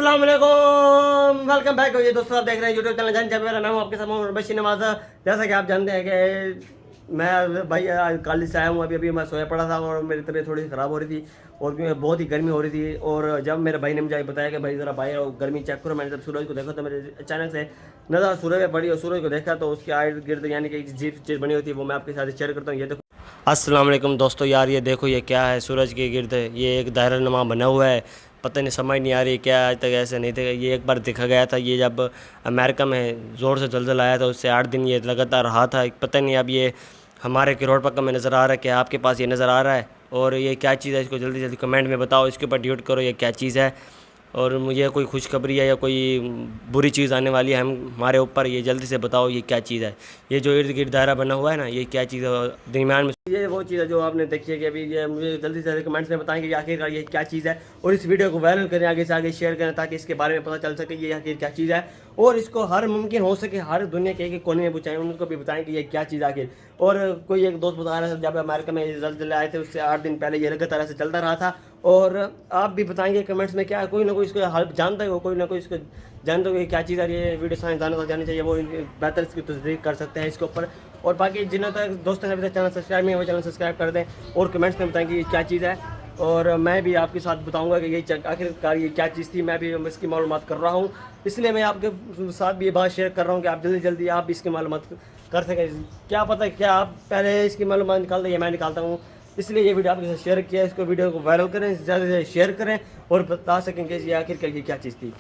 अस्सलाम वालेकुम, welcome back. ये दोस्तों आप देख रहे हैं यूट्यूब चैनल जान जब। मेरा नाम आपके साथ मोहम्मद बशीर नवाज़। जैसा कि आप जानते हैं कि मैं भाई कॉलेज से आया हूँ। अभी मैं सोया पड़ा था और मेरी तबीयत थोड़ी सी ख़राब हो रही थी और बहुत ही गर्मी हो रही थी। और जब मेरे भाई ने मुझे बताया कि भाई ज़रा भाई गर्मी चेक करो, मैंने जब सूरज को देखा तो मेरे अचानक से नज़र सूरज में पड़ी और सूरज को देखा तो उसके इर्द गिर्द यानी कि एक जीप चीज़ बनी होती है, वो मैं आपके साथ शेयर करता हूँ। ये देखो, अस्सलाम वालेकुम दोस्तों। यार ये देखो, ये क्या है? सूरज के गिर्द ये एक दायरा नुमा बना हुआ है। पता नहीं, समझ नहीं आ रही क्या, आज तक ऐसे नहीं थे। ये एक बार देखा गया था, ये जब अमेरिका में ज़ोर से जल्जला आया था, उससे 8 दिन ये लगातार रहा था। पता नहीं अब ये हमारे किरोड़ पक्का में नज़र आ रहा है, क्या आपके पास ये नज़र आ रहा है? और ये क्या चीज़ है, इसको जल्दी जल्दी कमेंट में बताओ, इसके ऊपर ड्यूट करो, ये क्या चीज़ है। और मुझे कोई खुशखबरी है या कोई बुरी चीज़ आने वाली है हमारे ऊपर, ये जल्दी से बताओ ये क्या चीज़ है। ये जो इर्द गिर्द दायरा बना हुआ है ना, ये क्या चीज़ है दरमियान में? ये वो चीज़ है जो आपने देखी है कि अभी ये मुझे जल्दी से कमेंट्स में बताएं कि आखिरकार ये क्या चीज़ है। और इस वीडियो को वायरल करें, आगे से आगे शेयर करें, ताकि इसके बारे में पता चल सके ये आखिर क्या चीज़ है। और इसको हर मुमकिन हो सके हर दुनिया के एक कोने में पूछाएं, उनको भी बताएं कि ये क्या चीज़ आखिर। और कोई एक दोस्त बता रहा था जब अमेरिका में जल्जले आए थे उससे 8 दिन पहले ये लगातार ऐसे चलता रहा था। और आप भी बताएंगे कमेंट्स में, क्या कोई ना कोई इसको हल जानता है, कोई ना कोई इसको जानते हो कि क्या चीज़ है। ये वीडियो साइंसदानों को जानी चाहिए, वो बेहतर इसकी तस्दीक कर सकते हैं इसके ऊपर। और बाकी जिन्होंने तक दोस्तों ने अभी तक चैनल सब्सक्राइब नहीं है वो चैनल सब्सक्राइब कर दें और कमेंट्स में बताएं कि ये क्या चीज़ है। और मैं भी आपके साथ बताऊंगा कि ये आखिरकार ये क्या चीज़ थी। मैं भी इसकी मालूमात कर रहा हूँ, इसलिए मैं आपके साथ भी ये बात शेयर कर रहा हूँ कि आप जल्दी जल्दी आप भी इसकी मालूमात कर सकें। क्या पता क्या आप पहले इसकी मालूमात निकाल दें या मैं निकालता हूँ, इसलिए ये वीडियो आपके साथ शेयर किया। इसको वीडियो को वायरल करें, ज़्यादा से ज़्यादा शेयर करें और बता सकें कि ये आखिरकार ये क्या चीज़ थी।